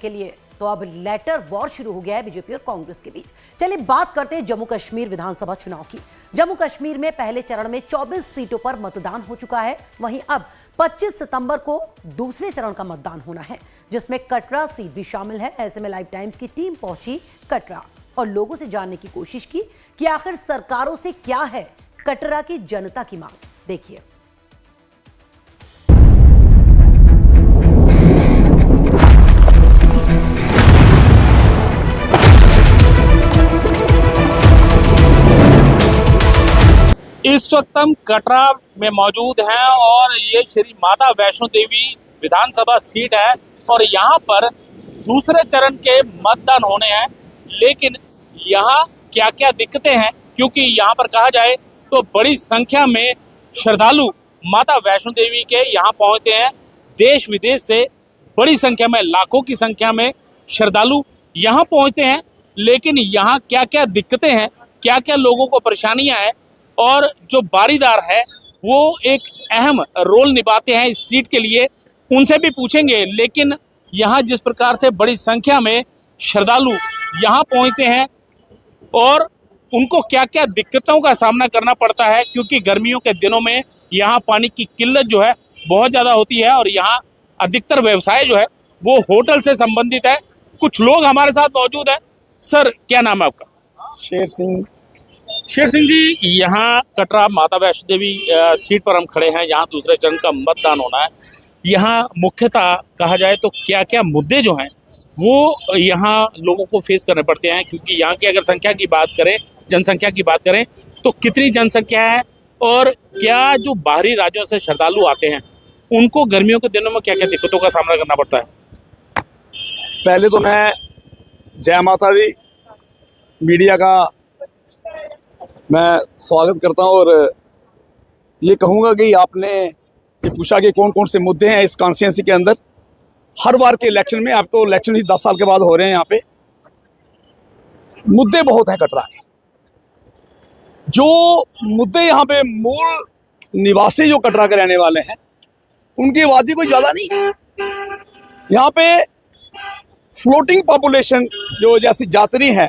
के लिए तो अब लेटर वॉर शुरू हो गया है बीजेपी और कांग्रेस के बीच। चलिए बात करते हैं जम्मू कश्मीर विधानसभा चुनाव की। जम्मू कश्मीर में पहले चरण में 24 सीटों पर मतदान हो चुका है। वहीं अब 25 सितंबर को दूसरे चरण का मतदान होना है, जिसमें कटरा सीट भी शामिल है। ऐसे में लाइव टाइम्स की टीम पहुंची कटरा और लोगों से जानने की कोशिश की कि आखिर सरकारों से क्या है कटरा की जनता की मांग। देखिए। इस वक्त हम कटरा में मौजूद हैं और ये श्री माता वैष्णो देवी विधानसभा सीट है और यहाँ पर दूसरे चरण के मतदान होने हैं। लेकिन यहाँ क्या क्या दिक्कतें हैं, क्योंकि यहाँ पर कहा जाए तो बड़ी संख्या में श्रद्धालु माता वैष्णो देवी के यहाँ पहुँचते हैं। देश विदेश से बड़ी संख्या में, लाखों की संख्या में श्रद्धालु यहाँ पहुँचते हैं। लेकिन यहाँ क्या क्या दिक्कतें हैं, क्या क्या लोगों को परेशानियाँ हैं और जो बारीदार है वो एक अहम रोल निभाते हैं इस सीट के लिए, उनसे भी पूछेंगे। लेकिन यहाँ जिस प्रकार से बड़ी संख्या में श्रद्धालु यहाँ पहुँचते हैं और उनको क्या क्या दिक्कतों का सामना करना पड़ता है, क्योंकि गर्मियों के दिनों में यहाँ पानी की किल्लत जो है बहुत ज़्यादा होती है और यहाँ अधिकतर व्यवसाय जो है वो होटल से संबंधित है। कुछ लोग हमारे साथ मौजूद हैं। सर, क्या नाम है आपका? शेर सिंह जी, यहाँ कटरा माता वैष्णो देवी सीट पर हम खड़े हैं। यहाँ दूसरे चरण का मतदान होना है। यहाँ मुख्यतः कहा जाए तो क्या क्या मुद्दे जो हैं वो यहाँ लोगों को फेस करने पड़ते हैं, क्योंकि यहाँ की अगर संख्या की बात करें, जनसंख्या की बात करें तो कितनी जनसंख्या है और क्या जो बाहरी राज्यों से श्रद्धालु आते हैं उनको गर्मियों के दिनों में क्या क्या दिक्कतों का सामना करना पड़ता है? पहले तो मैं जय माता दी मीडिया का मैं स्वागत करता हूं और ये कहूँगा कि आपने ये पूछा कि कौन कौन से मुद्दे हैं इस कॉन्स्टिट्यूंसी के अंदर। हर बार के इलेक्शन में, अब तो इलेक्शन ही 10 साल के बाद हो रहे हैं, यहाँ पे मुद्दे बहुत हैं कटरा के। जो मुद्दे यहाँ पे मूल निवासी जो कटरा के रहने वाले हैं उनकी आबादी कोई ज़्यादा नहीं है। यहाँ पे फ्लोटिंग पॉपुलेशन जो जैसी यात्री हैं,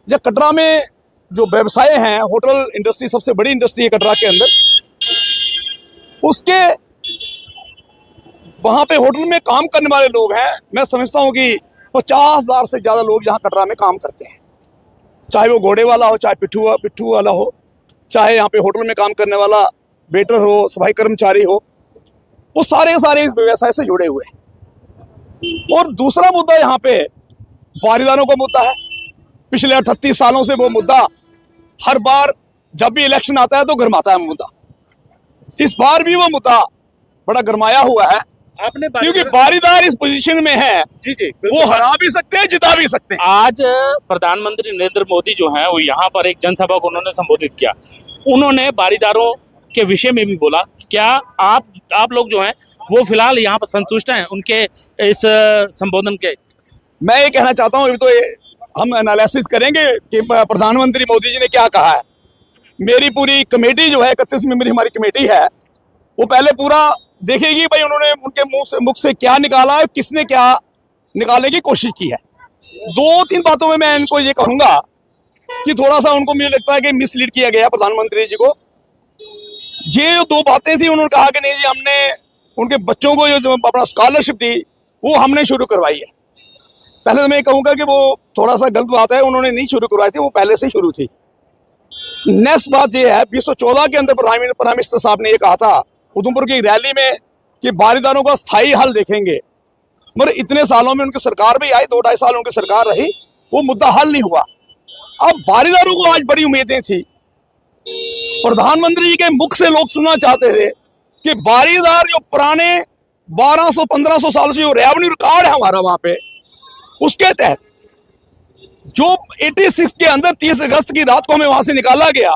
या कटरा में जो व्यवसाय हैं, होटल इंडस्ट्री सबसे बड़ी इंडस्ट्री है कटरा के अंदर, उसके वहाँ पे होटल में काम करने वाले लोग हैं। मैं समझता हूँ कि 50,000 से ज़्यादा लोग यहाँ कटरा में काम करते हैं, चाहे वो घोड़े वाला हो, चाहे पिट्ठू वाला हो, चाहे यहाँ पे होटल में काम करने वाला वेटर हो, सफाई कर्मचारी हो, वो सारे इस व्यवसाय से जुड़े हुए हैं। और दूसरा मुद्दा यहाँ पे बारीदारों का मुद्दा है। पिछले 38 सालों से वो मुद्दा हर बार जब भी इलेक्शन आता है तो गरमाता है मुद्दा। इस बार भी वो मुद्दा बड़ा गरमाया हुआ है, क्योंकि बारीदार इस पोजीशन में है। जी, वो हरा भी सकते हैं, जिता भी सकते हैं। आज प्रधानमंत्री नरेंद्र मोदी जो हैं वो यहाँ पर एक जनसभा को उन्होंने संबोधित किया। उन्होंने बारीदारों के विषय में भी बोला। क्या आप लोग जो हैं वो फिलहाल यहाँ पर संतुष्ट हैं उनके इस संबोधन के? मैं ये कहना चाहता हूँ, तो हम एनालिसिस करेंगे कि प्रधानमंत्री मोदी जी ने क्या कहा है। मेरी पूरी कमेटी जो है, 31 मेंबरी हमारी कमेटी है, वो पहले पूरा देखेगी भाई उन्होंने उनके मुख से क्या निकाला है, किसने क्या निकालने की कोशिश की है। 2-3 बातों में मैं इनको ये कहूँगा कि थोड़ा सा उनको मुझे लगता है कि मिसलीड किया गया प्रधानमंत्री जी को। ये जो 2 बातें थी, उन्होंने कहा कि नहीं जी, हमने उनके बच्चों को जो अपना स्कॉलरशिप थी वो हमने शुरू करवाई है। पहले तो मैं कहूँगा कि वो थोड़ा सा गलत बात है, उन्होंने नहीं शुरू करवाई थी, वो पहले से शुरू थी। नेक्स्ट बात ये है, 2014 के अंदर प्राइम मिनिस्टर साहब ने ये कहा था उधमपुर की रैली में कि बारीदारों का स्थायी हल देखेंगे, मगर इतने सालों में उनकी सरकार भी आई, 2-2.5 साल उनकी सरकार रही, वो मुद्दा हल नहीं हुआ। अब बारीदारों को आज बड़ी उम्मीदें थी। प्रधानमंत्री जी के मुख से लोग सुनना चाहते थे कि बारीदार जो पुराने 1200-1500 साल से जो रेवेन्यू रिकॉर्ड है हमारा वहां पे, उसके तहत जो 86 के अंदर 30 अगस्त की रात को हमें वहां से निकाला गया,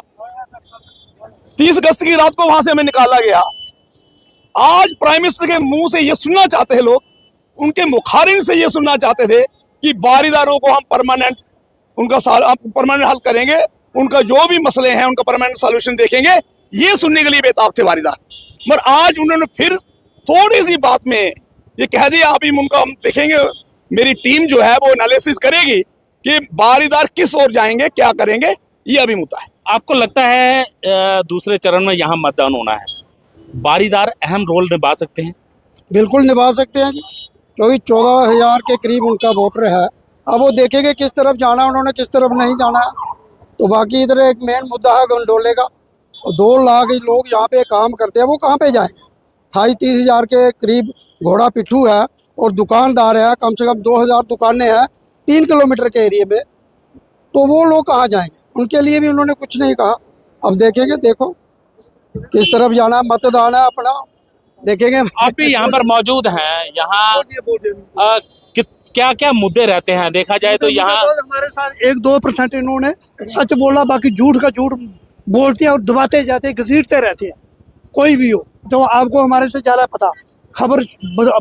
30 अगस्त की रात को वहां से हमें निकाला गया। आज प्राइम मिनिस्टर के मुंह से ये सुनना चाहते हैं लोग, उनके मुखारिन से ये सुनना चाहते थे कि बारीदारों को हम परमानेंट हल करेंगे, उनका जो भी मसले हैं उनका परमानेंट सॉल्यूशन देखेंगे। ये सुनने के लिए बेताब थे बारीदार, मगर आज उन्होंने फिर थोड़ी सी बात में ये कह दिया अभी उनका हम देखेंगे मेरी टीम जो है वो एनालिसिस करेगी कि बारीदार किस ओर जाएंगे, क्या करेंगे, ये अभी मुद्दा है। आपको लगता है दूसरे चरण में यहाँ मतदान होना है, बारीदार अहम रोल निभा सकते हैं? बिल्कुल निभा सकते हैं जी, क्योंकि 14,000 के करीब उनका वोटर है। अब वो देखेंगे किस तरफ जाना है उन्होंने, किस तरफ नहीं जाना है। तो बाकी इधर एक मेन मुद्दा है गंडोले का, और 2 लाख लोग यहाँ पे काम करते हैं, वो कहाँ पे जाएंगे? 28-30,000 के करीब घोड़ा पिट्ठू है और दुकानदार है, कम से कम 2,000 दुकानें हैं 3 किलोमीटर के एरिए में, तो वो लोग कहाँ जाएंगे? उनके लिए भी उन्होंने कुछ नहीं कहा। अब देखेंगे, देखो किस तरफ जाना है, मतदान है अपना, देखेंगे। आप भी यहाँ पर मौजूद हैं, यहाँ क्या क्या मुद्दे रहते हैं? देखा जाए तो यहाँ हमारे साथ 1-2% इन्होंने सच बोला, बाकी झूठ का झूठ बोलते हैं और दबाते जाते हैं, घसीटते रहते हैं। कोई भी हो तो आपको हमारे से ज़्यादा पता, खबर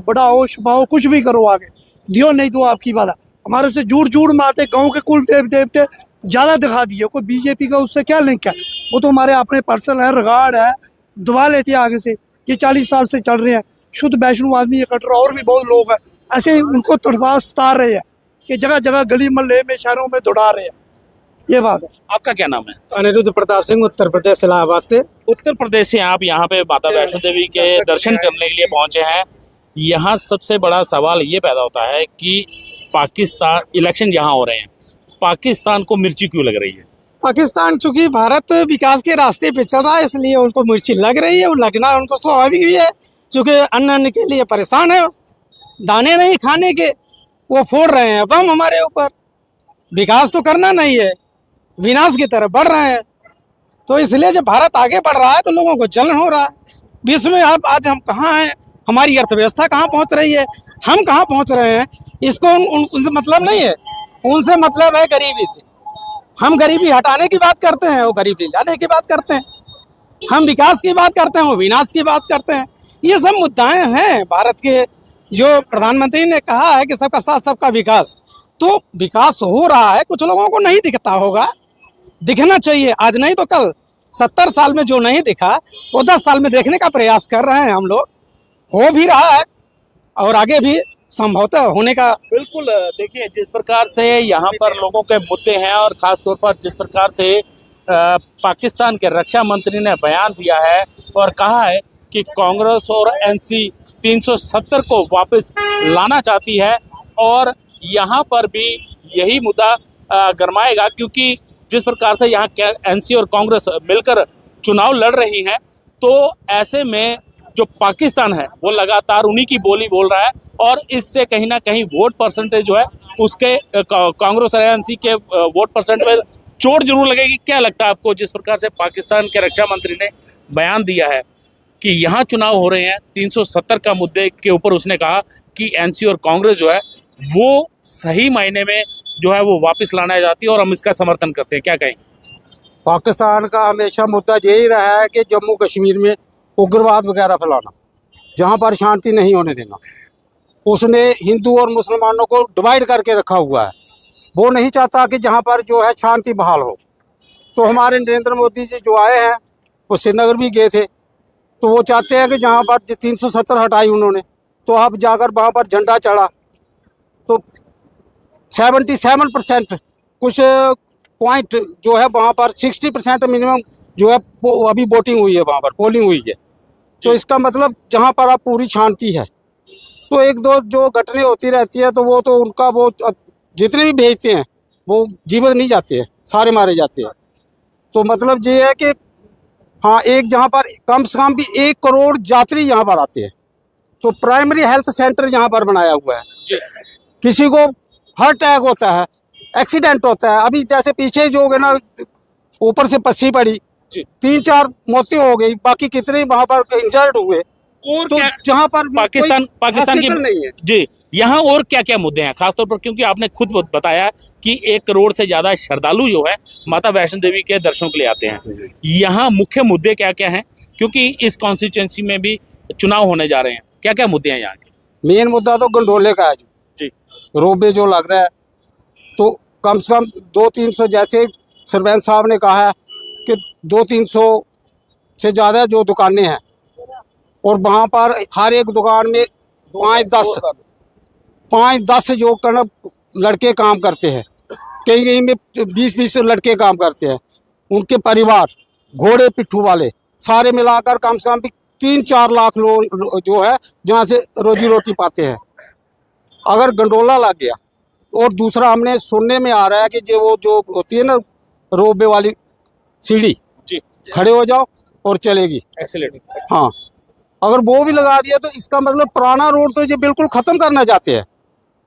बड़ा हो छुपाओ कुछ भी करो, आगे दियो नहीं तो आपकी बात है। हमारे से झूठ मारते, गांव के कुल देवते ज़्यादा दिखा दिए। कोई बीजेपी का उससे क्या लिंक है? वो तो हमारे अपने पर्सन है, रिगार्ड है, दबा लेते हैं आगे से। ये 40 साल से चल रहे हैं, शुद्ध वैष्णव आदमी, ये कटरा और भी बहुत लोग हैं ऐसे ही, उनको तड़पा सता रहे हैं कि जगह जगह गली मोहल्ले में शहरों में दौड़ा रहे हैं। ये बात है। आपका क्या नाम है? अनिरुद्ध प्रताप सिंह, उत्तर प्रदेश, इलाहाबाद से। उत्तर प्रदेश से आप यहाँ पे माता वैष्णो देवी के दर्शन करने के लिए पहुंचे हैं। यहाँ सबसे बड़ा सवाल ये पैदा होता है कि पाकिस्तान, इलेक्शन यहाँ हो रहे हैं, पाकिस्तान को मिर्ची क्यों लग रही है? पाकिस्तान चूंकि भारत विकास के रास्ते पे चल रहा है, इसलिए उनको मिर्ची लग रही है। वो लगना उनको स्वाभाविक भी है, क्योंकि अन्न के लिए परेशान है, दाने नहीं खाने के, वो फोड़ रहे हैं बम हमारे ऊपर। विकास तो करना नहीं है, विनाश की तरफ बढ़ रहे हैं। तो इसलिए जब भारत आगे बढ़ रहा है तो लोगों को जलन हो रहा है। विश्व में अब आज हम कहाँ हैं, हमारी अर्थव्यवस्था कहाँ पहुँच रही है, हम कहाँ पहुँच रहे हैं, इसको उनसे मतलब नहीं है। उनसे मतलब है गरीबी से। हम गरीबी हटाने की बात करते हैं, वो गरीबी लाने की बात करते हैं। हम विकास की बात करते हैं, वो विनाश की बात करते हैं। ये सब मुद्दाएं हैं भारत के। जो प्रधानमंत्री ने कहा है कि सबका साथ सबका विकास, तो विकास हो रहा है, कुछ लोगों को नहीं दिखता होगा, दिखना चाहिए, आज नहीं तो कल। 70 साल में जो नहीं दिखा वो 10 साल में देखने का प्रयास कर रहे हैं हम लोग, हो भी रहा है और आगे भी संभवतः होने का। बिल्कुल, देखिए जिस प्रकार से यहाँ पर लोगों के मुद्दे हैं और खास तौर पर जिस प्रकार से पाकिस्तान के रक्षा मंत्री ने बयान दिया है और कहा है कि कांग्रेस और एनसी 370 को वापस लाना चाहती है, और यहाँ पर भी यही मुद्दा गरमाएगा, क्योंकि जिस प्रकार से यहाँ एनसी और कांग्रेस मिलकर चुनाव लड़ रही हैं, तो ऐसे में जो पाकिस्तान है वो लगातार उन्हीं की बोली बोल रहा है, और इससे कहीं ना कहीं वोट परसेंटेज जो है उसके कांग्रेस और एनसी के वोट परसेंट पर चोट जरूर लगेगी। क्या लगता है आपको, जिस प्रकार से पाकिस्तान के रक्षा मंत्री ने बयान दिया है कि यहाँ चुनाव हो रहे हैं, 370 का मुद्दे के ऊपर उसने कहा कि एनसी और कांग्रेस जो है वो सही मायने में जो है वो वापस लाना चाहती है और हम इसका समर्थन करते हैं, क्या कहें? पाकिस्तान का हमेशा मुद्दा यही रहा है कि जम्मू कश्मीर में उग्रवाद वगैरह फैलाना, जहाँ पर शांति नहीं होने देना। उसने हिंदू और मुसलमानों को डिवाइड करके रखा हुआ है। वो नहीं चाहता कि जहाँ पर जो है शांति बहाल हो। तो हमारे नरेंद्र मोदी जी जो आए हैं वो श्रीनगर भी गए थे, तो वो चाहते हैं कि जहाँ पर 370 हटाई उन्होंने, तो अब जाकर वहाँ पर झंडा चढ़ा तो 77% कुछ पॉइंट जो है वहाँ पर 60% मिनिमम जो है अभी वोटिंग हुई है, वहाँ पर पोलिंग हुई है। तो इसका मतलब जहाँ पर अब पूरी शांति है, तो एक दो जो घटनाएं होती रहती है तो वो तो उनका वो जितने भी भेजते हैं वो जीवित नहीं जाते हैं, सारे मारे जाते हैं। तो मतलब ये है कि हाँ, एक जहाँ पर कम से कम भी 1 करोड़ यात्री यहाँ पर आते हैं, तो प्राइमरी हेल्थ सेंटर यहाँ पर बनाया हुआ है। किसी को हार्ट अटैक होता है, एक्सीडेंट होता है, अभी जैसे पीछे जो है ना ऊपर से पस्सी पड़ी, 3-4 मौतें हो गई, बाकी कितने वहाँ पर इंजर्ड हुए। और तो जहाँ पर पाकिस्तान की नहीं है जी, यहाँ और क्या क्या मुद्दे हैं खासतौर पर, क्योंकि आपने खुद बताया कि 1 करोड़ से ज्यादा श्रद्धालु जो है माता वैष्णो देवी के दर्शनों के लिए आते हैं। यहाँ मुख्य मुद्दे क्या क्या हैं, क्योंकि इस कॉन्स्टिट्यूएंसी में भी चुनाव होने जा रहे हैं, क्या क्या मुद्दे हैं यहाँ के? मेन मुद्दा तो गंडोले का है जी, रोबे जो लग रहा है, तो कम से कम 200-300, जैसे सरपंच साहब ने कहा है कि 200-300 से ज़्यादा जो दुकानें हैं, और वहाँ पर हर एक दुकान में 5-10 5-10 जो लड़के काम करते हैं, कहीं कहीं में 20-20 लड़के काम करते हैं, उनके परिवार, घोड़े पिट्ठू वाले सारे मिलाकर कम से कम भी 3-4 लाख लोग जो है जहाँ से रोजी रोटी पाते हैं। अगर गंडोला लग गया, और दूसरा हमने सुनने में आ रहा है कि वो जो होती है ना रोपवे वाली सीढ़ी, जी, खड़े हो जाओ और चलेगी, एक्सीलेटर। हाँ, अगर वो भी लगा दिया तो इसका मतलब पुराना रोड तो ये बिल्कुल खत्म करना चाहते हैं।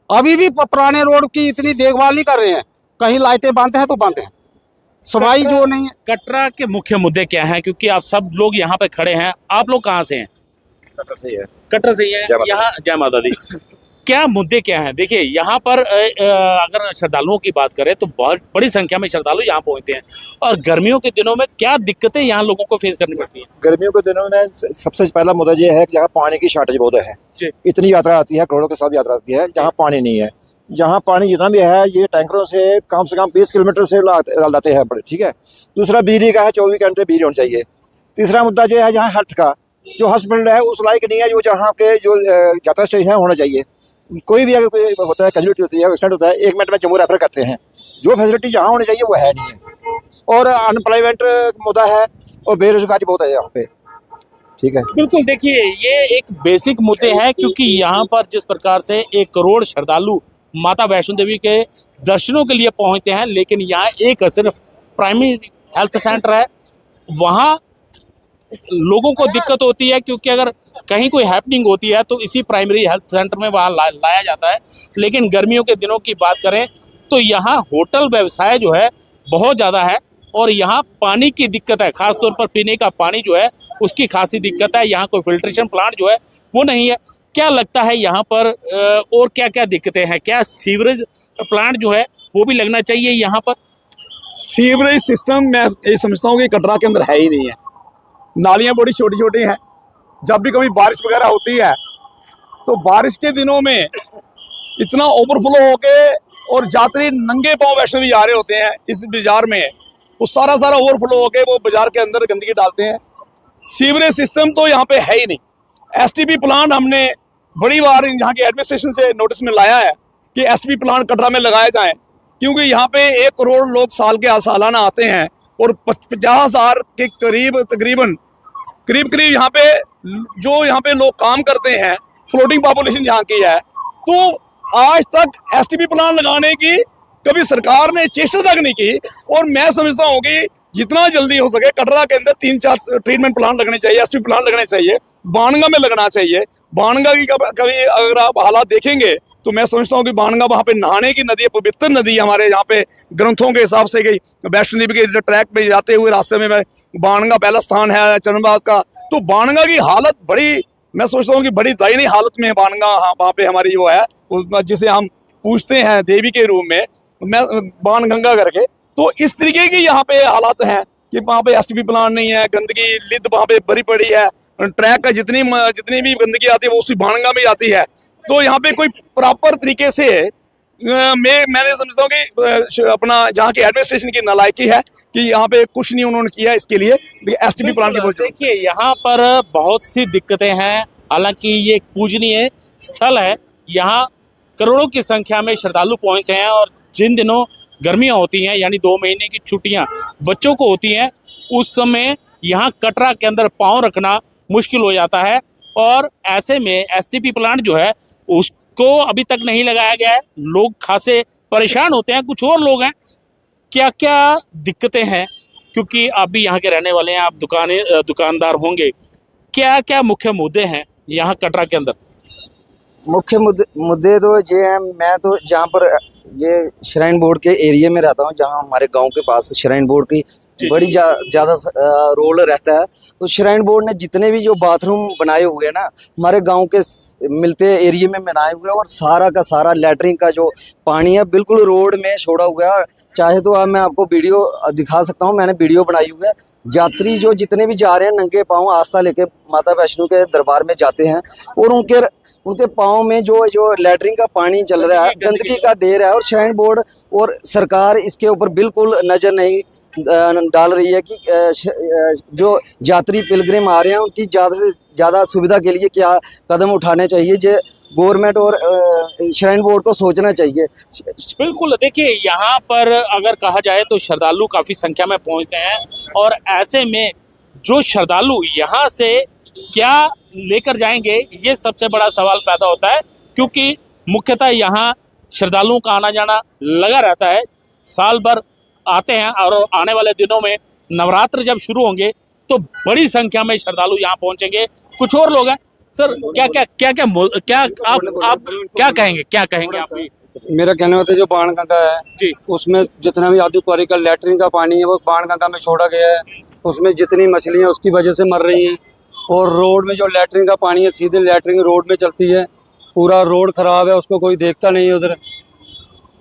अभी भी पुराने रोड की इतनी देखभाल नहीं कर रहे हैं, कहीं लाइटें बंद हैं तो बंद हैं, सफाई जो नहीं है। कटरा के मुख्य मुद्दे क्या हैं? क्योंकि आप सब लोग यहाँ पे खड़े हैं, आप लोग कहाँ से हैं? कटरा से ही है। कटरा से ही है। यहाँ जय माता दी। क्या मुद्दे क्या हैं? देखिए यहाँ पर अगर श्रद्धालुओं की बात करें तो बहुत बड़ी संख्या में श्रद्धालु यहाँ पहुँचते हैं, और गर्मियों के दिनों में क्या दिक्कतें यहाँ लोगों को फेस करनी पड़ती हैं? गर्मियों के दिनों में सबसे पहला मुद्दा ये है कि यहाँ पानी की शॉर्टेज बहुत है। इतनी यात्रा आती है, करोड़ों के साथ यात्रा आती है, जहाँ पानी नहीं है। यहाँ पानी जितना भी है ये टैंकरों से कम 20 किलोमीटर से लाते हैं बड़े, ठीक है। दूसरा बिजली का है, 24 घंटे बिजली होनी चाहिए। तीसरा मुद्दा जो है यहाँ हेल्थ का, जो हॉस्पिटल है उस लायक नहीं है, जो जहाँ के जो यात्रा स्टेशन है होना चाहिए। कोई भी अगर कोई होता है, कैजुअलिटी होती है, एक्सीडेंट होता है, 1 मिनट में जम्मू रेफर करते हैं। जो फैसिलिटी जहाँ होनी चाहिए वो है नहीं है। और अनएम्प्लॉयमेंट मुद्दा है और बेरोजगारी बहुत है यहाँ पे, ठीक है। बिल्कुल, देखिए ये एक बेसिक मुद्दे हैं, क्योंकि यहाँ पर जिस प्रकार से 1 करोड़ श्रद्धालु माता वैष्णो देवी के दर्शनों के लिए पहुंचते हैं, लेकिन यहाँ एक सिर्फ प्राइमरी हेल्थ सेंटर है, वहाँ लोगों को दिक्कत होती है, क्योंकि अगर कहीं कोई हैपनिंग होती है तो इसी प्राइमरी हेल्थ सेंटर में वहाँ लाया जाता है। लेकिन गर्मियों के दिनों की बात करें तो यहाँ होटल व्यवसाय जो है बहुत ज़्यादा है, और यहाँ पानी की दिक्कत है, खासतौर पर पीने का पानी जो है उसकी खासी दिक्कत है। यहाँ कोई फिल्ट्रेशन प्लांट जो है वो नहीं है। क्या लगता है यहाँ पर और क्या क्या दिक्कतें हैं? क्या सीवरेज प्लांट जो है वो भी लगना चाहिए यहाँ पर? सीवरेज सिस्टम मैं ये समझता हूँ कि कटरा के अंदर है ही नहीं है। नालियाँ बड़ी छोटी छोटी हैं। जब भी कभी बारिश वगैरह होती है तो बारिश के दिनों में इतना ओवरफ्लो होके और यात्री नंगे पांव वैष्णो देवी जा रहे होते हैं इस बाजार में, वो सारा ओवरफ्लो होके वो बाजार के अंदर गंदगी डालते हैं। सीवरेज सिस्टम तो यहाँ पे है ही नहीं। एसटीपी प्लांट हमने बड़ी बार यहाँ के एडमिनिस्ट्रेशन से नोटिस में लाया है कि एसटीपी प्लांट कटरा में लगाए जाएं, क्योंकि यहाँ पे 1 करोड़ लोग सालाना आते हैं और 50,000 के करीब यहाँ पे जो यहाँ पे लोग काम करते हैं, फ्लोटिंग पॉपुलेशन यहाँ की है। तो आज तक एसटीपी प्लांट लगाने की कभी सरकार ने चेष्टा तक नहीं की, और मैं समझता हूँ कि जितना जल्दी हो सके कटरा के अंदर 3-4 ट्रीटमेंट प्लांट लगने चाहिए, एसटीपी प्लांट लगने चाहिए। बाणगा में लगना चाहिए। बाणगा की कभी अगर आप हालात देखेंगे तो मैं समझता हूँ कि बाणगा वहाँ पे नहाने की नदी है, पवित्र नदी हमारे यहाँ पे ग्रंथों के हिसाब से गई। वैष्णो देवी के ट्रैक पे जाते हुए रास्ते में बाणगा पहला स्थान है चरणबाद का। तो बाणगा की हालत बड़ी, मैं सोचता हूँ कि बड़ी दयनीय हालत में है बाणगा। वहाँ पे हमारी जो है जिसे हम पूछते हैं देवी के रूप में, मैं बाणगंगा करके, तो इस तरीके की यहाँ पे हालात हैं कि वहाँ पे एसटीपी प्लांट नहीं है, गंदगी लिद वहाँ पे भरी पड़ी है। ट्रैक का जितनी भी गंदगी आती है वो उसी बाणगा में आती है। तो यहाँ पे कोई प्रॉपर तरीके से मैंने समझता हूँ कि अपना जहाँ की एडमिनिस्ट्रेशन की नालायकी है कि यहाँ पे कुछ नहीं उन्होंने किया इसके लिए एसटीपी प्लांट की। देखिए यहाँ पर बहुत सी दिक्कतें हैं, हालांकि ये एक पूजनीय स्थल है। यहाँ करोड़ों की संख्या में श्रद्धालु पहुँचते हैं, और जिन दिनों गर्मियाँ होती हैं यानी 2 महीने की छुट्टियाँ बच्चों को होती हैं, उस समय यहाँ कटरा के अंदर पाँव रखना मुश्किल हो जाता है। और ऐसे में एसटीपी प्लांट जो है उसको अभी तक नहीं लगाया गया है। लोग खासे परेशान होते हैं। कुछ और लोग हैं, क्या क्या दिक्कतें हैं, क्योंकि आप भी यहाँ के रहने वाले हैं, आप दुकानदार होंगे, क्या क्या मुख्य मुद्दे हैं यहाँ कटरा के अंदर? मुख्य मुद्दे तो ये हैं, मैं तो जहाँ पर ये श्राइन बोर्ड के एरिया में रहता हूँ, जहाँ हमारे गांव के पास श्राइन बोर्ड की बड़ी ज़्यादा रोल रहता है। तो श्राइन बोर्ड ने जितने भी जो बाथरूम बनाए हुए हैं ना, हमारे गांव के मिलते एरिया में बनाए हुए हैं, और सारा का सारा लैटरिन का जो पानी है बिल्कुल रोड में छोड़ा हुआ है। चाहे तो मैं आपको वीडियो दिखा सकता हूँ, मैंने वीडियो बनाई हुई है। यात्री जो जितने भी जा रहे हैं नंगे पाँव आस्था लेके माता वैष्णो के दरबार में जाते हैं, और उनके पाँव में जो लैटरिन का पानी चल रहा है, गंदगी का ढेर है। और श्राइन बोर्ड और सरकार इसके ऊपर बिल्कुल नज़र नहीं डाल रही है कि जो यात्री पिलग्रिम आ रहे हैं उनकी ज़्यादा से ज़्यादा सुविधा के लिए क्या कदम उठाने चाहिए। जो गवर्नमेंट और श्राइन बोर्ड को सोचना चाहिए। बिल्कुल, देखिए यहाँ पर अगर कहा जाए तो श्रद्धालु काफी संख्या में पहुंचते हैं और ऐसे में जो श्रद्धालु यहाँ से क्या लेकर जाएंगे ये सबसे बड़ा सवाल पैदा होता है, क्योंकि मुख्यतः यहाँ श्रद्धालुओं का आना जाना लगा रहता है, साल भर आते हैं और आने वाले दिनों में नवरात्र जब शुरू होंगे तो बड़ी संख्या में श्रद्धालु यहाँ पहुंचेंगे। कुछ और लोग हैं सर, क्या आप क्या कहेंगे आप भी? मेरा कहने होता है जो बाणगंगा है जी, उसमें जितना भी आदित्य का लैट्रिन का पानी है वो बाणगंगा में छोड़ा गया है, उसमें जितनी मछलियां उसकी वजह से मर रही हैं। और रोड में जो लैट्रिन का पानी है सीधे लैट्रिन रोड में चलती है, पूरा रोड खराब है, उसको कोई देखता नहीं है उधर।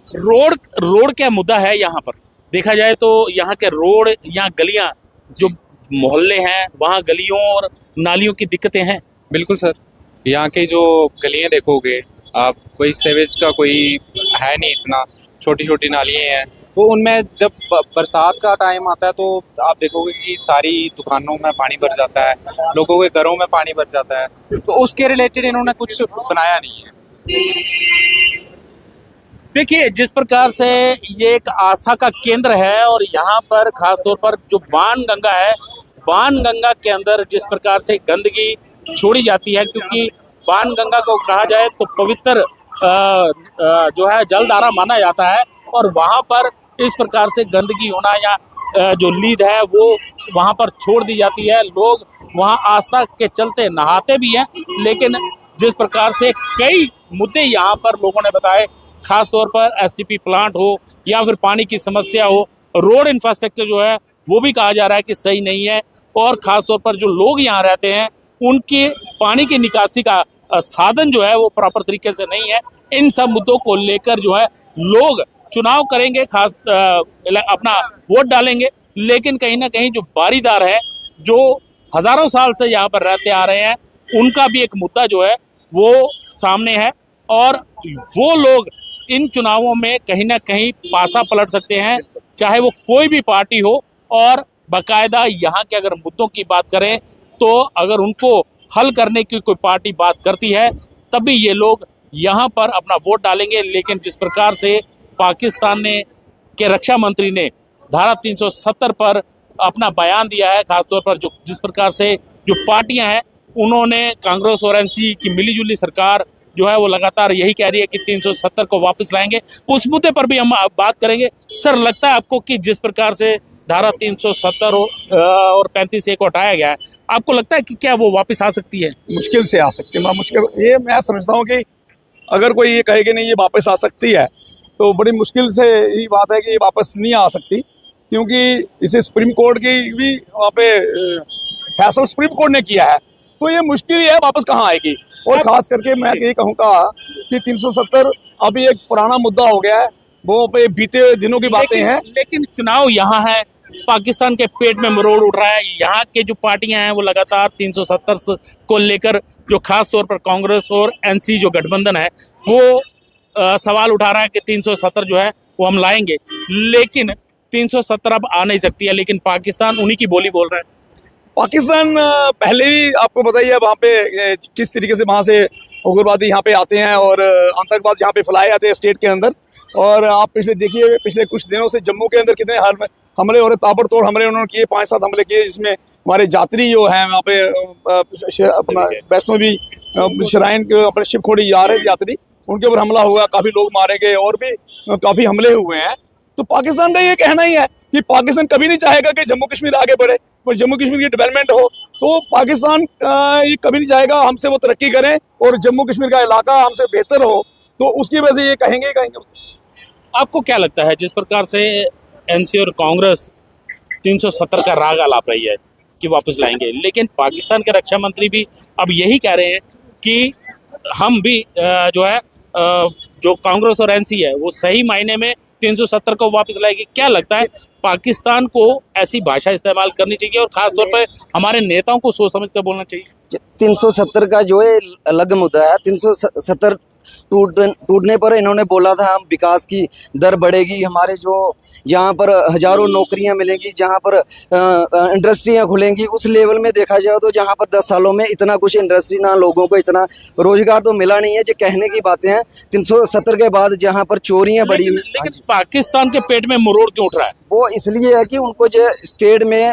रोड क्या मुद्दा है यहाँ पर देखा जाए तो? यहाँ के रोड, यहाँ गलियाँ, जो मोहल्ले हैं वहाँ गलियों और नालियों की दिक्कतें हैं। बिल्कुल सर, यहाँ के जो गलियाँ देखोगे आप, कोई सेवेज का कोई है नहीं, इतना छोटी छोटी नालियाँ हैं, तो उनमें जब बरसात का टाइम आता है तो आप देखोगे कि सारी दुकानों में पानी भर जाता है, लोगों के घरों में पानी भर जाता है, तो उसके रिलेटेड इन्होंने कुछ बनाया नहीं है। देखिए जिस प्रकार से ये एक आस्था का केंद्र है और यहाँ पर खास तौर पर जो बाणगंगा है, बाणगंगा के अंदर जिस प्रकार से गंदगी छोड़ी जाती है, क्योंकि बाणगंगा को कहा जाए तो पवित्र जो है जलधारा माना जाता है, और वहाँ पर इस प्रकार से गंदगी होना या जो लीद है वो वहाँ पर छोड़ दी जाती है। लोग वहाँ आस्था के चलते नहाते भी हैं, लेकिन जिस प्रकार से कई मुद्दे यहाँ पर लोगों ने बताए, खास तौर पर एसटीपी प्लांट हो या फिर पानी की समस्या हो, रोड इंफ्रास्ट्रक्चर जो है वो भी कहा जा रहा है कि सही नहीं है, और खास तौर पर जो लोग यहाँ रहते हैं उनके पानी की निकासी का साधन जो है वो प्रॉपर तरीके से नहीं है। इन सब मुद्दों को लेकर जो है लोग चुनाव करेंगे, खास अपना वोट डालेंगे, लेकिन कहीं ना कहीं जो बारीदार है, जो हजारों साल से यहाँ पर रहते आ रहे हैं, उनका भी एक मुद्दा जो है वो सामने है, और वो लोग इन चुनावों में कहीं ना कहीं पासा पलट सकते हैं, चाहे वो कोई भी पार्टी हो। और बाकायदा यहाँ के अगर मुद्दों की बात करें तो अगर उनको हल करने की कोई पार्टी बात करती है तभी ये लोग यहाँ पर अपना वोट डालेंगे। लेकिन जिस प्रकार से पाकिस्तान ने के रक्षा मंत्री ने धारा 370 पर अपना बयान दिया है, खासतौर पर जो जिस प्रकार से जो पार्टियां हैं उन्होंने, कांग्रेस और एनसी की मिलीजुली सरकार जो है वो लगातार यही कह रही है कि 370 को वापस लाएंगे, उस मुद्दे पर भी हम बात करेंगे। सर, लगता है आपको कि जिस प्रकार से धारा 370 और 35A को हटाया गया है, आपको लगता है कि क्या वो वापस आ सकती है? मुश्किल से आ सकती है, मुश्किल। ये मैं समझता हूँ कि अगर कोई ये कहे कि नहीं ये वापस आ सकती है तो बड़ी मुश्किल से ही बात है कि ये वापस नहीं आ सकती, क्योंकि इसे सुप्रीम कोर्ट की भी वहाँ पे फैसला सुप्रीम कोर्ट ने किया है, तो ये मुश्किल ही है, वापस कहाँ आएगी। और खास करके मैं ये कहूँगा कि 370 अभी एक पुराना मुद्दा हो गया है, वो पे बीते दिनों की बातें हैं। लेकिन चुनाव यहाँ है, पाकिस्तान के पेट में मरोड़ उठ रहा है। यहाँ के जो पार्टियां हैं वो लगातार 370 को लेकर, जो खास तौर पर कांग्रेस और एनसी जो गठबंधन है वो सवाल उठा रहा है कि 370 जो है वो हम लाएंगे, लेकिन 370 अब आ नहीं सकती है। लेकिन पाकिस्तान उन्हीं की बोली बोल रहा है। पाकिस्तान पहले भी आपको पता ही है वहाँ पे किस तरीके से वहाँ से उग्रवादी यहाँ पे आते हैं और आतंकवाद यहाँ पे फैलाए जाते हैं स्टेट के अंदर। और आप देखिए पिछले कुछ दिनों से जम्मू के अंदर कितने हमले हो रहे, ताबड़तोड़ हमले उन्होंने किए, 5-7 हमले किए, जिसमें हमारे यात्री जो हैं वहाँ पे अपना वैष्णो देवी श्राइन के अपने शिवखोड़ी जा रहे यात्री, उनके ऊपर हमला हुआ, काफ़ी लोग मारे गए और भी काफ़ी हमले हुए हैं। तो पाकिस्तान का ये कहना ही है कि पाकिस्तान कभी नहीं चाहेगा कि जम्मू कश्मीर आगे बढ़े और जम्मू कश्मीर की डेवलपमेंट हो। तो पाकिस्तान ये कभी नहीं चाहेगा हमसे वो तरक्की करें और जम्मू कश्मीर का इलाका हमसे बेहतर हो, तो उसकी वजह से ये कहेंगे। आपको क्या लगता है जिस प्रकार से एनसी और कांग्रेस 370 का राग आलाप रही है कि वापस लाएंगे, लेकिन पाकिस्तान के रक्षा मंत्री भी अब यही कह रहे हैं कि हम भी जो है जो कांग्रेस और एनसी है वो सही मायने में 370 को वापस लाएगी। क्या लगता है पाकिस्तान को ऐसी भाषा इस्तेमाल करनी चाहिए और खास तौर पर हमारे नेताओं को सोच समझ कर बोलना चाहिए? 370 का जो है अलग मुद्दा है। 370 टूटने पर इन्होंने बोला था हम विकास की दर बढ़ेगी, हमारे जो यहाँ पर हजारों नौकरियां मिलेंगी, जहाँ पर इंडस्ट्रियां खुलेंगी। उस लेवल में देखा जाए तो जहाँ पर 10 सालों में इतना कुछ इंडस्ट्री ना लोगों को इतना रोजगार तो मिला नहीं है। जो कहने की बातें हैं 370 के बाद जहाँ पर चोरियां बढ़ी हुई। हाँ लेकिन जी। पाकिस्तान के पेट में मरोड़ क्यों उठ रहा है? वो इसलिए है कि उनको जो स्टेट में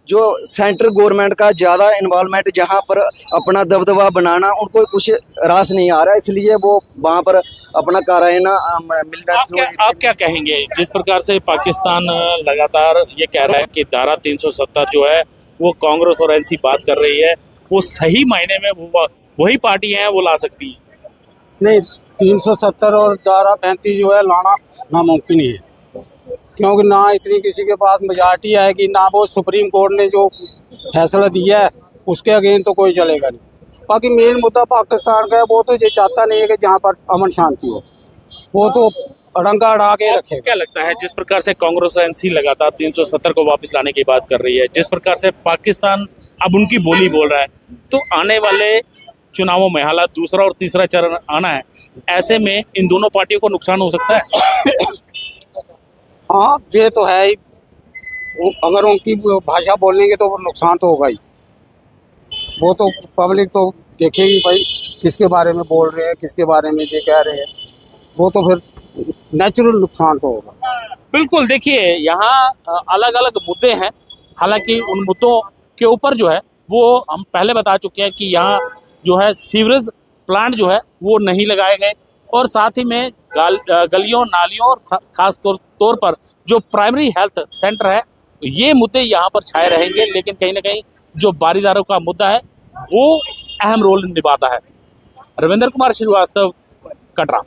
जो सेंट्रल गवर्नमेंट का ज़्यादा इन्वॉल्वमेंट, जहाँ पर अपना दबदबा बनाना उनको कुछ रास नहीं आ रहा है, इसलिए वो वहाँ पर अपना कारायना आप क्या कहेंगे जिस प्रकार से पाकिस्तान लगातार ये कह रहा है कि धारा 370 जो है वो कांग्रेस और एनसी बात कर रही है, वो सही मायने में वही पार्टी हैं वो ला सकती है? नहीं, 370 और धारा 35 जो है लाना नामुमकिन ही है, क्योंकि ना इतनी किसी के पास मेजॉरिटी आएगी, ना वो सुप्रीम कोर्ट ने जो फैसला दिया है उसके अगेंस्ट तो कोई चलेगा नहीं। बाकी मेन मुद्दा पाकिस्तान का है, वो तो ये चाहता नहीं है कि जहाँ पर अमन शांति हो, वो तो अड़ंगा अड़ा के रखेगा। क्या लगता है जिस प्रकार से कांग्रेस और एनसी लगातार 370 को वापस लाने की बात कर रही है, जिस प्रकार से पाकिस्तान अब उनकी बोली बोल रहा है, तो आने वाले चुनावों में हालांकि दूसरा और तीसरा चरण आना है, ऐसे में इन दोनों पार्टियों को नुकसान हो सकता है? हाँ, ये तो है ही। अगर उनकी भाषा बोलेंगे तो वो नुकसान तो होगा ही। वो तो पब्लिक तो देखेगी भाई किसके बारे में बोल रहे हैं, किसके बारे में ये कह रहे हैं, वो तो फिर नेचुरल नुकसान तो होगा। बिल्कुल, देखिए यहाँ अलग अलग मुद्दे हैं, हालांकि उन मुद्दों के ऊपर जो है वो हम पहले बता चुके हैं कि यहाँ जो है सीवरेज प्लांट जो है वो नहीं लगाए गए, और साथ ही में गलियों नालियों और खास तौर पर जो प्राइमरी हेल्थ सेंटर है, ये मुद्दे यहाँ पर छाए रहेंगे। लेकिन कहीं ना कहीं जो बारीदारों का मुद्दा है वो अहम रोल निभाता है। रविंद्र कुमार श्रीवास्तव, कटरा।